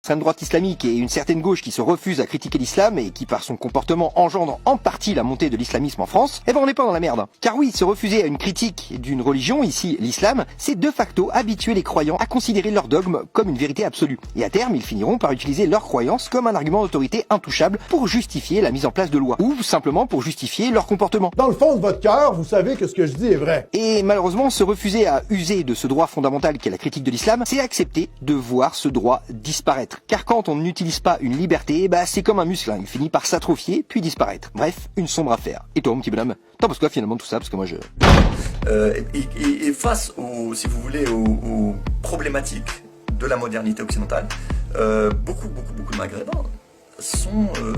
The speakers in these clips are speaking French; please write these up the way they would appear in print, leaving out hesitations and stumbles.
l'extrême droite islamique et une certaine gauche qui se refuse à critiquer l'islam et qui par son comportement engendre en partie la montée de l'islamisme en France, eh ben on n'est pas dans la merde. Car oui, se refuser à une critique d'une religion, ici l'islam, c'est de facto habituer les croyants à considérer leur dogme comme une vérité absolue. Et à terme, ils finiront par utiliser leur croyance comme un argument d'autorité intouchable pour justifier la mise en place de lois, ou simplement pour justifier leur comportement. Dans le fond de votre cœur, vous savez que ce que je dis est vrai. Et malheureusement, se refuser à user de ce droit fondamental qu'est la critique de l'islam, c'est accepter de voir ce droit disparaître. Car quand on n'utilise pas une liberté, bah c'est comme un muscle, hein, il finit par s'atrophier puis disparaître. Bref, une sombre affaire. Et toi, mon petit bonhomme, t'en penses quoi finalement de tout ça? Parce que moi je... Et face aux, si vous voulez, aux problématiques de la modernité occidentale, beaucoup de Maghrébins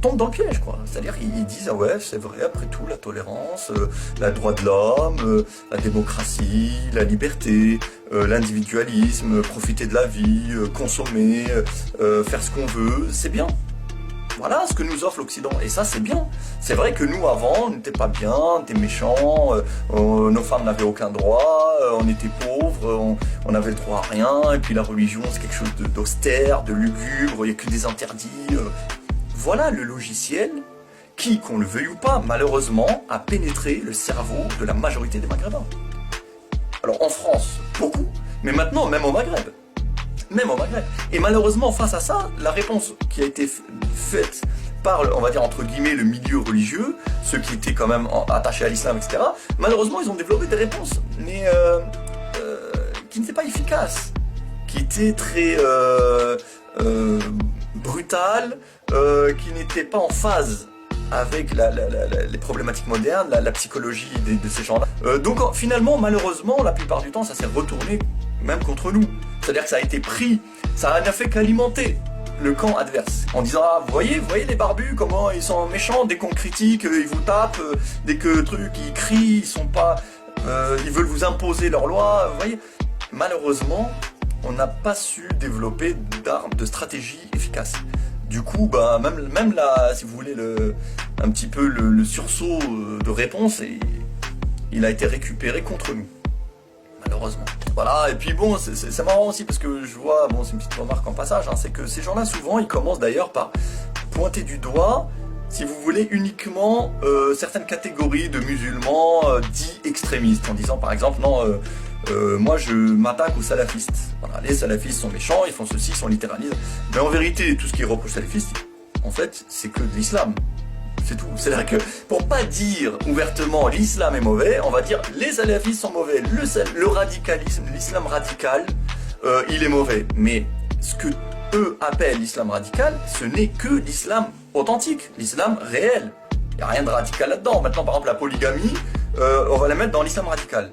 tombent dans le piège, quoi. C'est-à-dire qu'ils disent, ah ouais, c'est vrai, après tout, la tolérance, la droit de l'homme, la démocratie, la liberté, l'individualisme, profiter de la vie, consommer, faire ce qu'on veut, c'est bien. Voilà ce que nous offre l'Occident, et ça c'est bien. C'est vrai que nous avant, on n'était pas bien, on était méchants, nos femmes n'avaient aucun droit, on était pauvres, on avait le droit à rien, et puis la religion c'est quelque chose d'austère, de lugubre, il n'y a que des interdits. Voilà le logiciel qui, qu'on le veuille ou pas, malheureusement, a pénétré le cerveau de la majorité des Maghrébins. Alors en France, beaucoup, mais maintenant même au Maghreb. Même au Maghreb. Et malheureusement, face à ça, la réponse qui a été faite par, on va dire entre guillemets, le milieu religieux, ceux qui étaient quand même attachés à l'islam, etc., malheureusement, ils ont développé des réponses, mais qui n'étaient pas efficaces, qui étaient très brutales, qui n'étaient pas en phase avec les problématiques modernes, la psychologie de ces gens-là. Donc finalement, malheureusement, la plupart du temps, ça s'est retourné même contre nous. C'est-à-dire que ça a été pris, ça n'a fait qu'alimenter le camp adverse. En disant, ah, vous voyez les barbus, comment ils sont méchants, dès qu'on critique, ils vous tapent, dès que ils crient, ils sont pas, ils veulent vous imposer leurs lois, vous voyez. Malheureusement, on n'a pas su développer d'armes, de stratégies efficaces. Du coup, bah, même là, si vous voulez, un petit peu le sursaut de réponse, il a été récupéré contre nous. Malheureusement. Voilà, et puis bon, c'est marrant aussi parce que je vois, bon, c'est une petite remarque en passage, hein, c'est que ces gens-là, souvent, ils commencent d'ailleurs par pointer du doigt, si vous voulez, uniquement certaines catégories de musulmans dits extrémistes, en disant par exemple, non, moi je m'attaque aux salafistes. Voilà, les salafistes sont méchants, ils font ceci, ils sont littéralistes. Mais en vérité, tout ce qui est reproche salafiste, en fait, c'est que de l'islam. C'est tout. C'est-à-dire que pour pas dire ouvertement l'islam est mauvais, on va dire les salafistes sont mauvais, le radicalisme, l'islam radical, il est mauvais. Mais ce que eux appellent l'islam radical, ce n'est que l'islam authentique, l'islam réel. Il n'y a rien de radical là-dedans. Maintenant, par exemple, la polygamie, on va la mettre dans l'islam radical.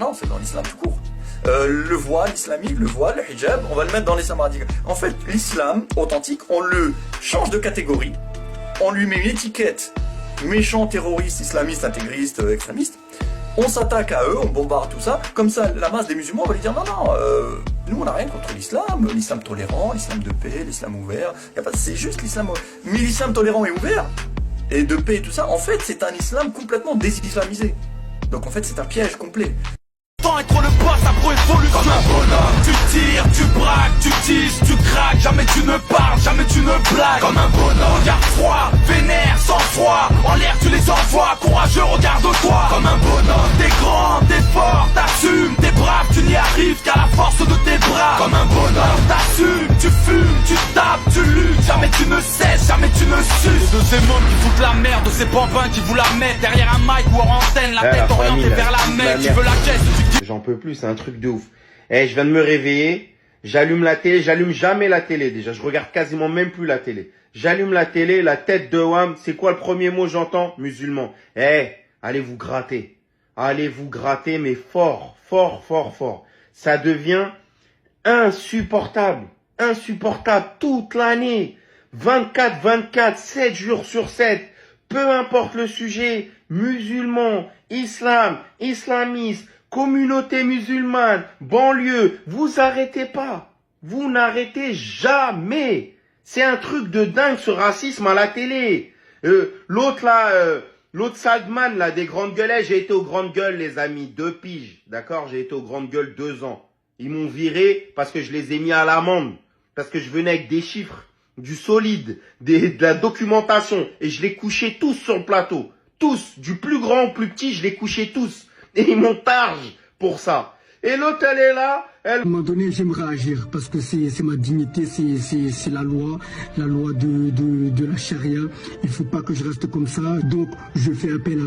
Non, c'est dans l'islam tout court. Le voile islamique, le voile, le hijab, on va le mettre dans l'islam radical. En fait, l'islam authentique, on le change de catégorie. On lui met une étiquette méchant, terroriste, islamiste, intégriste, extrémiste. On s'attaque à eux, on bombarde tout ça. Comme ça, la masse des musulmans va lui dire non, nous on n'a rien contre l'islam tolérant, l'islam de paix, l'islam ouvert. C'est juste l'islam. Mais l'islam tolérant et ouvert, et de paix et tout ça, en fait, c'est un islam complètement désislamisé. Donc en fait, c'est un piège complet. Tant être le boss, agro-évolution. Comme un bonhomme. Tu tires, tu braques, tu tiges, tu craques. Jamais tu ne parles, jamais tu ne blagues. Comme un bonhomme. Regarde froid, vénère, sans foi. En l'air tu les envoies, courageux, regarde-toi. Comme un bonhomme. T'es grand, t'es fort, t'assumes. T'es brave, tu n'y arrives qu'à la force de tes bras. Comme un bonhomme. T'assumes, tu fumes, tu tapes, tu luttes. Jamais tu ne cesses, jamais tu ne suces. De ces mômes qui foutent la merde, de ces bambins qui vous la mettent derrière un mic ou en antenne, la tête orientée vers la mer. Tu veux la caisse, J'en peux plus, c'est un truc de ouf. Eh, je viens de me réveiller, j'allume la télé, j'allume jamais la télé déjà, je regarde quasiment même plus la télé. J'allume la télé, la tête de Wham, c'est quoi le premier mot j'entends? Musulman. Eh, allez vous gratter. Allez vous gratter, mais fort, fort, fort, fort. Ça devient insupportable. Insupportable toute l'année. 24/24, 7 jours sur 7. Peu importe le sujet, musulman, islam, islamiste, communauté musulmane, banlieue, vous arrêtez pas. Vous n'arrêtez jamais. C'est un truc de dingue ce racisme à la télé. L'autre là, l'autre Sadman là, des grandes gueules, j'ai été aux grandes gueules les amis, 2 piges, d'accord? J'ai été aux grandes gueules 2 ans. Ils m'ont viré parce que je les ai mis à l'amende. parce que je venais avec des chiffres, du solide, de la documentation, et je les couchais tous sur le plateau. Tous, du plus grand au plus petit, je les couchais tous. Et ils m'ont targe pour ça. Et l'autre, elle est là, elle... À un moment donné, j'aimerais agir parce que c'est ma dignité, c'est la loi de la charia. Il faut pas que je reste comme ça. Donc, je fais appel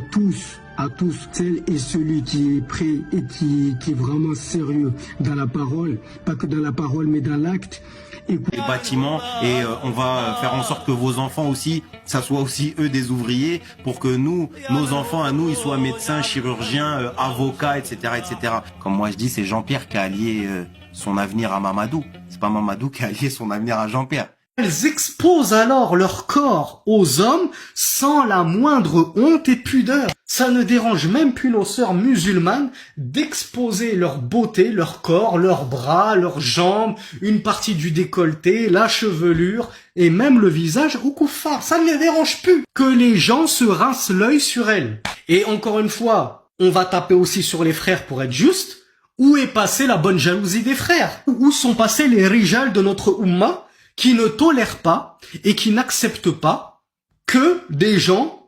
à tous, celles et celui qui est prêt et qui est vraiment sérieux dans la parole, pas que dans la parole, mais dans l'acte. Les bâtiments et on va faire en sorte que vos enfants aussi, ça soit aussi eux des ouvriers pour que nous, nos enfants à nous, ils soient médecins, chirurgiens, avocats, etc., etc. Comme moi je dis, c'est Jean-Pierre qui a allié son avenir à Mamadou. C'est pas Mamadou qui a allié son avenir à Jean-Pierre. Elles exposent alors leur corps aux hommes sans la moindre honte et pudeur. Ça ne dérange même plus nos sœurs musulmanes d'exposer leur beauté, leur corps, leurs bras, leurs jambes, une partie du décolleté, la chevelure et même le visage au kuffar. Ça ne les dérange plus que les gens se rincent l'œil sur elles. Et encore une fois, on va taper aussi sur les frères pour être juste. Où est passée la bonne jalousie des frères? Où sont passés les rijals de notre Ummah qui ne tolèrent pas et qui n'acceptent pas que des gens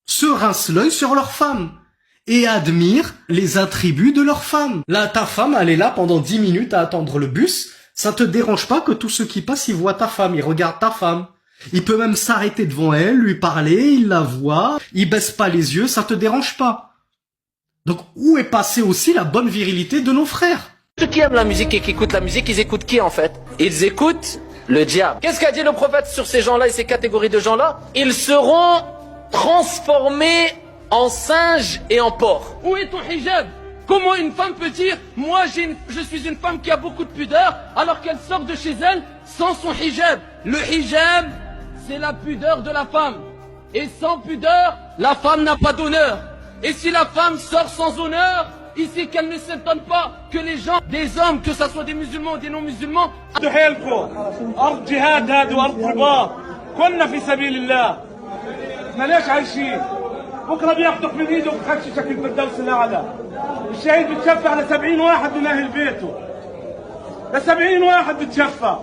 se rincent l'œil sur leurs femmes et admirent les attributs de leurs femmes. Là, ta femme, elle est là pendant 10 minutes à attendre le bus. Ça te dérange pas que tous ceux qui passent, ils voient ta femme, ils regardent ta femme. Il peut même s'arrêter devant elle, lui parler, il la voit, il baisse pas les yeux, ça te dérange pas. Donc, où est passée aussi la bonne virilité de nos frères? Ceux qui aiment la musique et qui écoutent la musique, ils écoutent qui en fait? Ils écoutent le diable. Qu'est-ce qu'a dit le prophète sur ces gens-là et ces catégories de gens-là? Ils seront transformés en singes et en porcs. Où est ton hijab? Comment une femme peut dire « Moi, je suis une femme qui a beaucoup de pudeur » alors qu'elle sort de chez elle sans son hijab? Le hijab, c'est la pudeur de la femme. Et sans pudeur, la femme n'a pas d'honneur. Et si la femme sort sans honneur, ici qu'elle ne s'étonne pas que les gens, des hommes, que ce soit des musulmans ou des non-musulmans, أرض جهاد هذا وأرض رباط كنا في سبيل الله ما ليش عايشين بكره بياخذوك من ايده وبخششك الفردوس الاعلى الشهيد بتشفع ل70 واحد من اهل بيته ل70 واحد بتشفع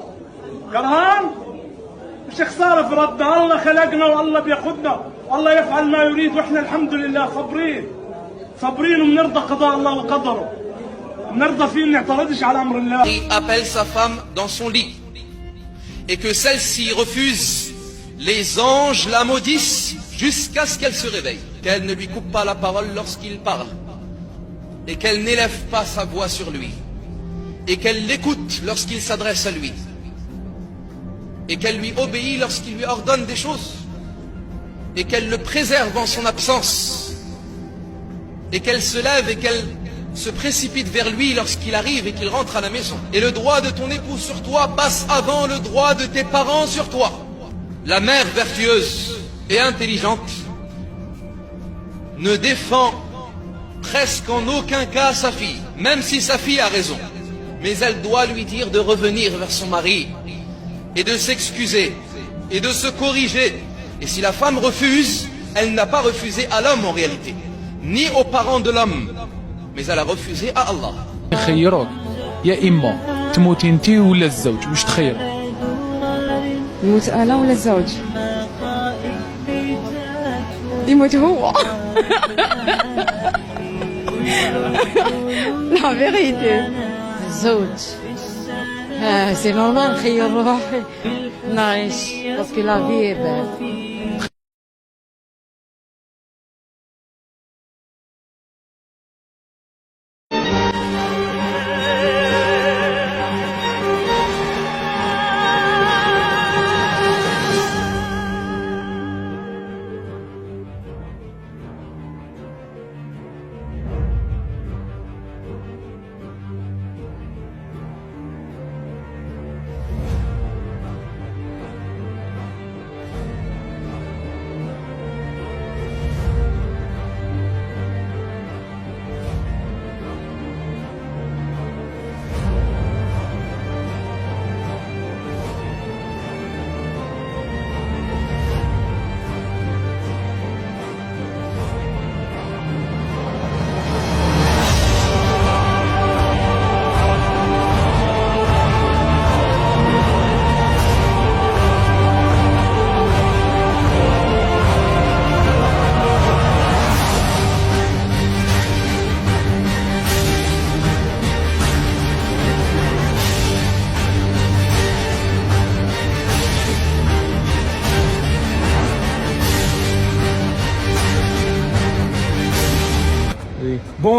كرهان مش خساره في ربنا الله خلقنا والله بياخذنا الله يفعل ما يريد واحنا الحمد لله صابرين وبنرضى قضاء الله وقدره بنرضى فيه بنعترضش على امر الله. Il appelle sa femme dans son lit et que celle-ci refuse, les anges la maudissent jusqu'à ce qu'elle se réveille, qu'elle ne lui coupe pas la parole lorsqu'il parle et qu'elle n'élève pas sa voix sur lui et qu'elle l'écoute lorsqu'il s'adresse à lui et qu'elle lui obéit lorsqu'il lui ordonne des choses et qu'elle le préserve en son absence et qu'elle se lève et qu'elle se précipite vers lui lorsqu'il arrive et qu'il rentre à la maison. Et le droit de ton époux sur toi passe avant le droit de tes parents sur toi. La mère vertueuse et intelligente ne défend presque en aucun cas sa fille, même si sa fille a raison. Mais elle doit lui dire de revenir vers son mari et de s'excuser et de se corriger. Et si la femme refuse, elle n'a pas refusé à l'homme en réalité, ni aux parents de l'homme, mais elle a refusé à Allah. يخيروك يا إما تموتي انتي ولا الزوج واش تخير؟ يموت أنا ولا الزوج؟ يموت هو. لا فيغيتي الزوج سي نورمال نخير روحي نعيش باسكو لا في بال.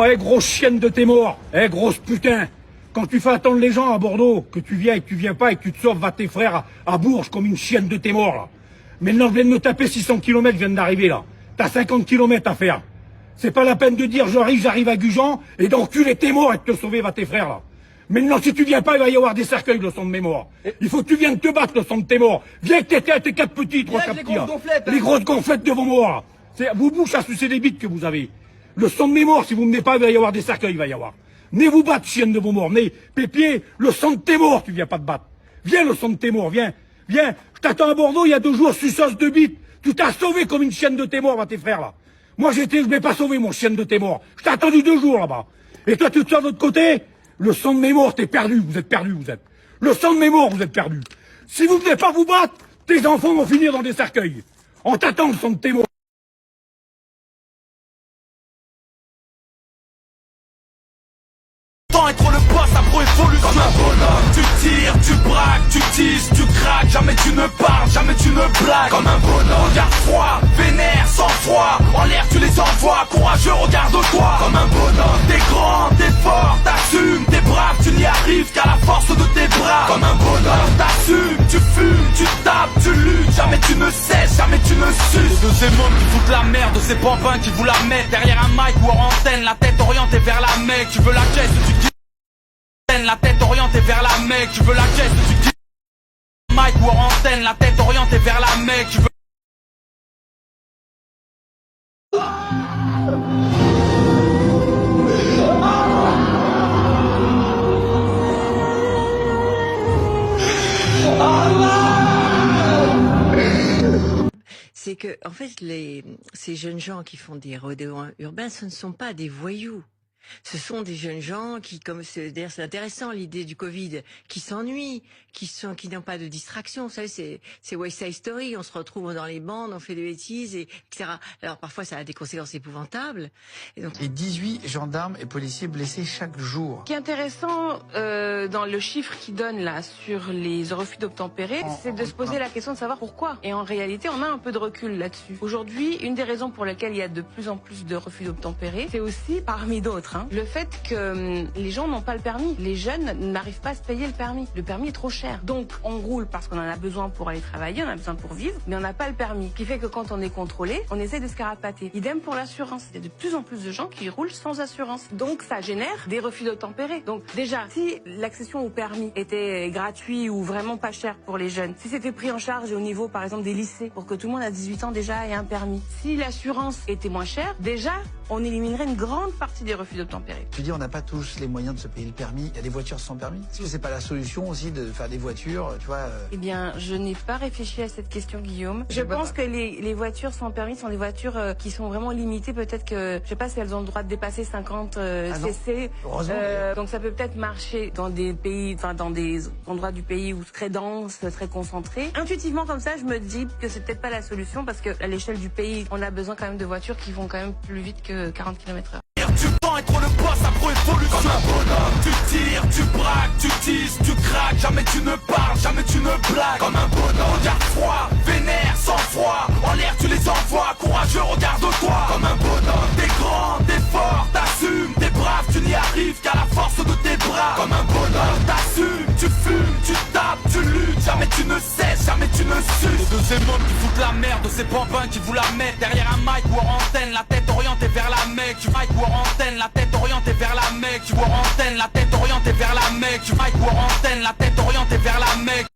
hé grosse chienne de tes morts, hé grosse putain. Quand tu fais attendre les gens à Bordeaux, que tu viens et que tu viens pas et que tu te sauves, va tes frères à Bourges comme une chienne de tes morts là. Maintenant je viens de me taper 600 km, je viens d'arriver là. T'as 50 km à faire. C'est pas la peine de dire j'arrive à Gujan et d'enculer tes morts et de te sauver, va tes frères là. Maintenant si tu viens pas, il va y avoir des cercueils le sang de mes morts. Il faut que tu viennes te battre le sang de tes morts. Viens que tes 4 petits, 3 4 petits. Les grosses gonflettes de vos morts là. Vous bouches à sucer des bites que vous avez. Le sang de mes morts, si vous venez pas, il va y avoir des cercueils, il va y avoir. Venez vous battre, chienne de vos morts. Venez, Pépier, le sang de tes morts, tu viens pas te battre. Viens le sang de tes morts, viens. Viens. Je t'attends à Bordeaux il y a 2 jours, suceuse de bites. Tu t'as sauvé comme une chienne de tes morts, va tes frères là. Moi je m'ai pas sauvé mon chienne de tes morts. Je t'ai attendu 2 jours là-bas. Et toi tu te sors de l'autre côté, le sang de mes morts, t'es perdu, vous êtes perdu, vous êtes. Le sang de mes morts, vous êtes perdu. Si vous venez pas vous battre, tes enfants vont finir dans des cercueils. On t'attend le sang de tes morts. Être le boss, la pro-évolution. Comme un bonhomme, tu tires, tu braques, tu teases, tu craques. Jamais tu ne parles, jamais tu ne blagues. Comme un bonhomme, regarde froid, vénère, sans froid. En l'air tu les envoies, courageux, regarde-toi. Comme un bonhomme, t'es grand, t'es fort, t'assumes, t'es brave, tu n'y arrives qu'à la force de tes bras. Comme un bonhomme, t'assumes, tu fumes, tu tapes, tu luttes. Jamais tu ne cesses, jamais tu ne suces. De ces mômes qui foutent la merde, de ces pampins qui vous la mettent derrière un mic ou en antenne, la tête orientée vers la Mecque. Tu veux la caisse, tu dis la tête orientée vers la Mecque, tu veux la caisse, tu dis Mike ou en antenne, la tête orientée vers la Mecque, tu veux. C'est que, en fait, ces jeunes gens qui font des rodéos urbains, ce ne sont pas des voyous. Ce sont des jeunes gens qui, d'ailleurs c'est intéressant l'idée du Covid, qui s'ennuient, qui n'ont pas de distraction. Vous savez, c'est West Side Story, on se retrouve dans les bandes, on fait des bêtises, etc. Alors parfois ça a des conséquences épouvantables. Et 18 gendarmes et policiers blessés chaque jour. Ce qui est intéressant dans le chiffre qu'ils donnent là sur les refus d'obtempérer, c'est de se poser la question de savoir pourquoi. Et en réalité, on a un peu de recul là-dessus. Aujourd'hui, une des raisons pour lesquelles il y a de plus en plus de refus d'obtempérer, c'est aussi, parmi d'autres, le fait que les gens n'ont pas le permis. Les jeunes n'arrivent pas à se payer le permis. Le permis est trop cher. Donc on roule parce qu'on en a besoin pour aller travailler, on a besoin pour vivre, mais on n'a pas le permis. Ce qui fait que quand on est contrôlé, on essaie de se carapater. Idem pour l'assurance. Il y a de plus en plus de gens qui roulent sans assurance. Donc ça génère des refus d'obtempérer. Donc déjà, si l'accession au permis était gratuit ou vraiment pas cher pour les jeunes, si c'était pris en charge au niveau par exemple des lycées, pour que tout le monde à 18 ans déjà ait un permis, si l'assurance était moins chère, déjà on éliminerait une grande partie des refus d'obtempérer. Tu dis on n'a pas tous les moyens de se payer le permis. Il y a des voitures sans permis. Est-ce que c'est pas la solution aussi de faire des voitures, tu vois Eh bien, je n'ai pas réfléchi à cette question, Guillaume. Je pense que les voitures sans permis sont des voitures qui sont vraiment limitées. Peut-être que, je sais pas si elles ont le droit de dépasser 50 cc. Donc ça peut peut-être marcher dans des pays, enfin dans des endroits du pays où c'est très dense, très concentré. Intuitivement comme ça, je me dis que c'est peut-être pas la solution parce que à l'échelle du pays, on a besoin quand même de voitures qui vont quand même plus vite que 40 km/h. Tu tends être le boss, la pro-évolution. Comme un bonhomme, tu tires, tu braques, tu teases, tu craques. Jamais tu ne parles, jamais tu ne blagues. Comme un bonhomme, regarde froid, vénère, sans froid. En l'air tu les envoies, courageux, regarde-toi. Comme un bonhomme, t'es grand, t'es fort, t'assumes, t'es brave, tu n'y arrives qu'à la force de tes bras. Comme un bonhomme, t'assumes, tu fumes, tu tapes, tu luttes. Jamais tu ne cesses, jamais tu ne suces. De ces mômes qui foutent la merde, de ces pampins qui vous la mettent derrière un mic ou en antenne, la tête orientée vers la Mecque. Tu mic ou en antenne, la tête orientée vers la Mecque. Tu vois en antenne, la tête orientée vers la Mecque. Tu mic ou en antenne, la tête orientée vers la Mecque.